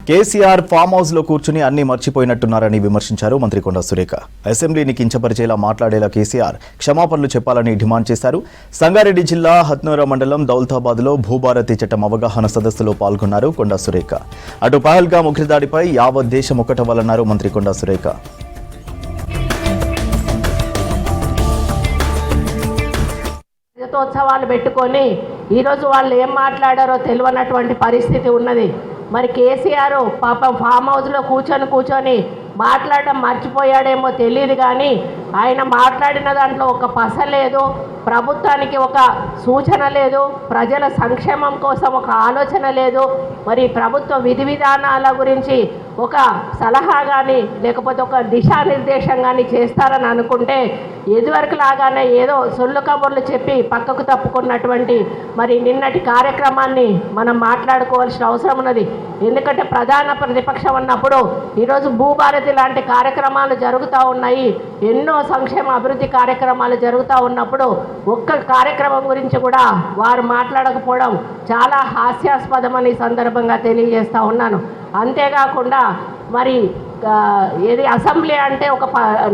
KCR farm house లో కూర్చుని అన్ని మర్చిపోయినట్టున్నారని విమర్శించారు మంత్రి కొండా సురేఖ. అసెంబ్లీని కించపరిచేలా మాట్లాడేలా కేసీఆర్ క్షమాపణలు చెప్పాలని డిమాండ్ చేశారు. సంగారెడ్డి జిల్లా హత్నూరా మండలం దౌలతాబాద్ లో భూభారతి చట్టం అవగాహన సదస్సులో పాల్గొన్నారు కొండా సురేఖ. అటు పహల్గాం ఉగ్రదాడిపై యావత్ దేశం ఒక్కటవ్వాలన్నారు మంత్రి కొండా సురేఖ. ఉత్సవాలు పెట్టుకొని ఈరోజు వాళ్ళు ఏం మాట్లాడారో తెలియనటువంటి పరిస్థితి ఉన్నది. మరి కేసీఆర్ పాపం ఫామ్ హౌస్లో కూర్చొని మాట్లాడడం మర్చిపోయాడేమో తెలియదు, కానీ ఆయన మాట్లాడిన దాంట్లో ఒక పస లేదు, ప్రభుత్వానికి ఒక సూచన లేదు, ప్రజల సంక్షేమం కోసం ఒక ఆలోచన లేదు. మరి ప్రభుత్వ విధి విధానాల గురించి ఒక సలహా కానీ లేకపోతే ఒక దిశానిర్దేశం కానీ చేస్తారని అనుకుంటే ఇదివరకు లాగానే ఏదో సొల్లు కబుర్లు చెప్పి పక్కకు తప్పుకున్నటువంటి మరి నిన్నటి కార్యక్రమాన్ని మనం మాట్లాడుకోవాల్సిన అవసరం ఉన్నది. ఎందుకంటే ప్రధాన ప్రతిపక్షం ఉన్నప్పుడు ఈరోజు భూభారతి లాంటి కార్యక్రమాలు జరుగుతూ ఉన్నాయి, ఎన్నో సంక్షేమ అభివృద్ధి కార్యక్రమాలు జరుగుతూ ఉన్నప్పుడు ఒక్క కార్యక్రమం గురించి కూడా వారు మాట్లాడకపోవడం చాలా హాస్యాస్పదమని సందర్భంగా తెలియజేస్తూ ఉన్నాను. అంతేకాకుండా మరి ఏది అసెంబ్లీ అంటే ఒక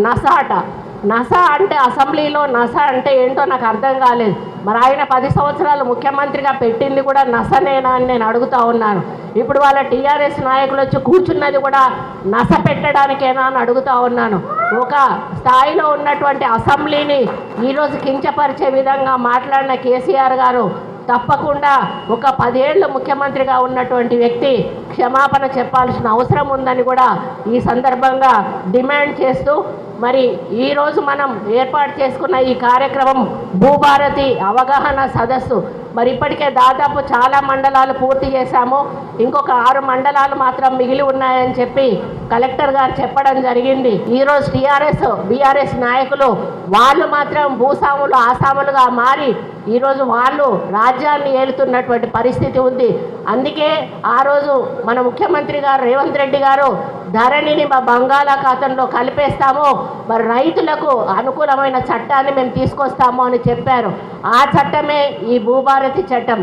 నస అంటే అసెంబ్లీలో నస అంటే ఏంటో నాకు అర్థం కాలేదు. మరి ఆయన 10 సంవత్సరాలు ముఖ్యమంత్రిగా పెట్టింది కూడా నసనేనా అని నేను అడుగుతూ ఉన్నాను. ఇప్పుడు వాళ్ళ టీఆర్ఎస్ నాయకులు వచ్చి కూర్చున్నది కూడా నస పెట్టడానికేనా అని అడుగుతూ ఉన్నాను. ఒక స్థాయిలో ఉన్నటువంటి అసెంబ్లీని ఈరోజు కించపరిచే విధంగా మాట్లాడిన కేసీఆర్ గారు తప్పకుండా ఒక 10 ఏళ్ళు ముఖ్యమంత్రిగా ఉన్నటువంటి వ్యక్తి క్షమాపణ చెప్పాల్సిన అవసరం ఉందని కూడా ఈ సందర్భంగా డిమాండ్ చేస్తూ, మరి ఈరోజు మనం ఏర్పాటు చేసుకున్న ఈ కార్యక్రమం భూభారతి అవగాహన సదస్సు. మరి ఇప్పటికే దాదాపు చాలా మండలాలు పూర్తి చేశాము, ఇంకొక 6 మండలాలు మాత్రం మిగిలి ఉన్నాయని చెప్పి కలెక్టర్ గారు చెప్పడం జరిగింది. ఈరోజు టీఆర్ఎస్ బీఆర్ఎస్ నాయకులు వాళ్ళు మాత్రం భూస్వాములు ఆసాములుగా మారి ఈరోజు వాళ్ళు రాజ్యాన్ని ఏలుతున్నటువంటి పరిస్థితి ఉంది. అందుకే ఆ రోజు మన ముఖ్యమంత్రి గారు రేవంత్ రెడ్డి గారు ధరణిని మా బంగాళాఖాతంలో కలిపేస్తాము, మరి రైతులకు అనుకూలమైన చట్టాన్ని మేము తీసుకొస్తాము అని చెప్పారు. ఆ చట్టమే ఈ భూభారతి చట్టం.